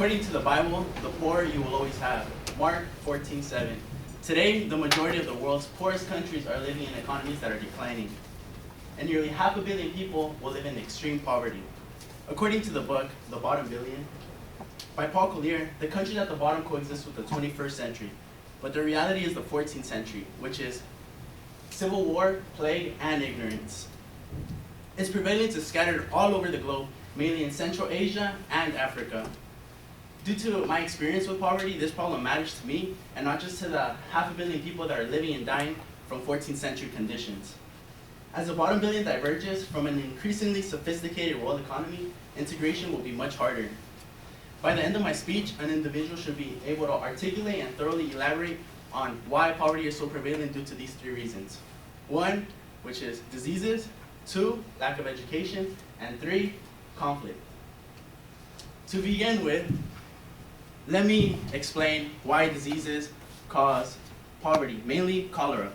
According to the Bible, the poor you will always have. Mark 14:7. Today, the majority of the world's poorest countries are living in economies that are declining, and nearly 500 million people will live in extreme poverty. According to the book, The Bottom Billion, by Paul Collier, the countries at the bottom coexist with the 21st century, but the reality is the 14th century, which is civil war, plague, and ignorance. Its prevalence is scattered all over the globe, mainly in Central Asia and Africa. Due to my experience with poverty, this problem matters to me, and not just to the 500 million people that are living and dying from 14th century conditions. As the bottom billion diverges from an increasingly sophisticated world economy, integration will be much harder. By the end of my speech, an individual should be able to articulate and thoroughly elaborate on why poverty is so prevalent due to these three reasons. 1, which is diseases; 2, lack of education; and 3, conflict. To begin with, let me explain why diseases cause poverty, mainly cholera.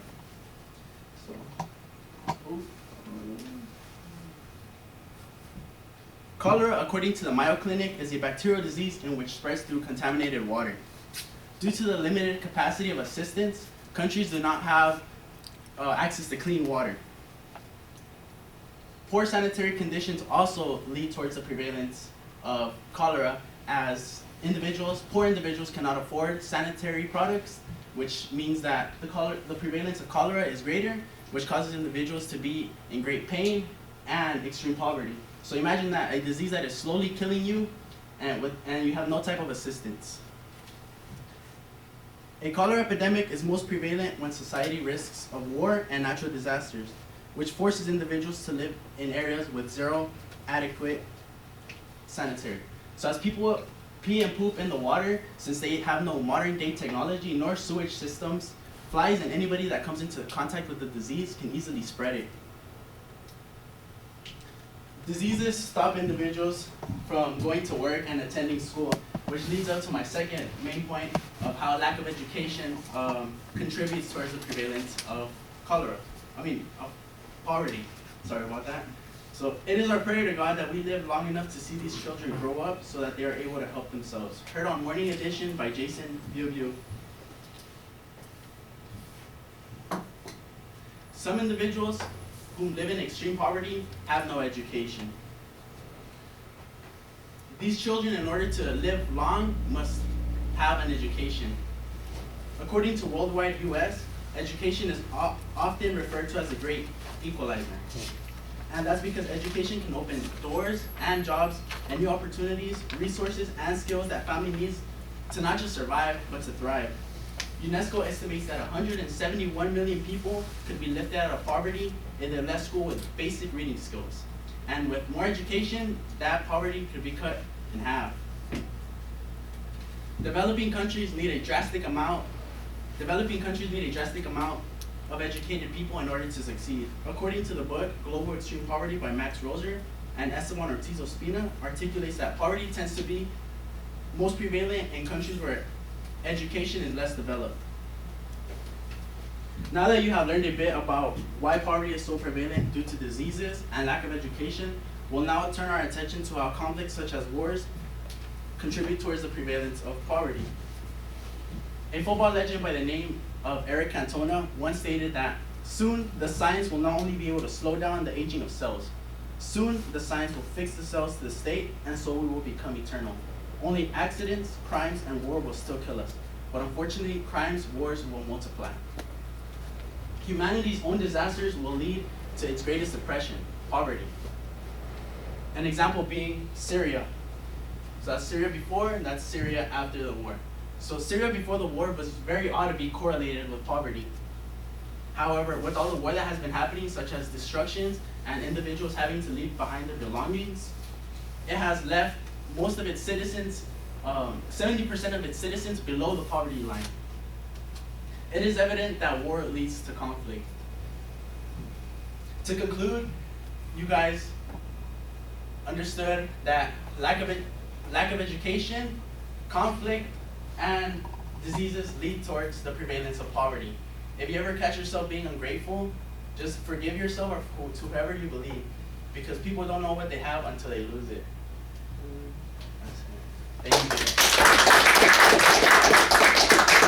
Cholera, according to the Mayo Clinic, is a bacterial disease in which spreads through contaminated water. Due to the limited capacity of assistance, countries do not have access to clean water. Poor sanitary conditions also lead towards the prevalence of cholera, as poor individuals cannot afford sanitary products, which means that the prevalence of cholera is greater, which causes individuals to be in great pain and extreme poverty. So imagine that a disease that is slowly killing you, and you have no type of assistance. A cholera epidemic is most prevalent when society risks of war and natural disasters, which forces individuals to live in areas with zero adequate sanitary. So as people pee and poop in the water, since they have no modern day technology nor sewage systems, flies and anybody that comes into contact with the disease can easily spread it. Diseases stop individuals from going to work and attending school, which leads up to my second main point of how lack of education contributes towards the prevalence of of poverty. Sorry about that. So it is our prayer to God that we live long enough to see these children grow up so that they are able to help themselves. Heard on Morning Edition by Jason Biu. Some individuals who live in extreme poverty have no education. These children, in order to live long, must have an education. According to Worldwide US, education is often referred to as a great equalizer. And that's because education can open doors and jobs and new opportunities, resources, and skills that family needs to not just survive, but to thrive. UNESCO estimates that 171 million people could be lifted out of poverty if they left school with basic reading skills. And with more education, that poverty could be cut in half. Developing countries need a drastic amount of educated people in order to succeed. According to the book Global Extreme Poverty by Max Roser and Esteban Ortiz Ospina, articulates that poverty tends to be most prevalent in countries where education is less developed. Now that you have learned a bit about why poverty is so prevalent due to diseases and lack of education, we'll now turn our attention to how conflicts such as wars contribute towards the prevalence of poverty. A football legend by the name of Eric Cantona once stated that soon the science will not only be able to slow down the aging of cells, soon the science will fix the cells to the state, and so we will become eternal. Only accidents, crimes, and war will still kill us. But unfortunately, crimes, wars will multiply. Humanity's own disasters will lead to its greatest depression, poverty. An example being Syria. So that's Syria before, and that's Syria after the war. So Syria before the war was very odd to be correlated with poverty. However, with all the war that has been happening, such as destructions and individuals having to leave behind their belongings, it has left most of its citizens, 70% of its citizens below the poverty line. It is evident that war leads to conflict. To conclude, you guys understood that lack of education, conflict, and diseases lead towards the prevalence of poverty. If you ever catch yourself being ungrateful, just forgive yourself or to whoever you believe, because people don't know what they have until they lose it.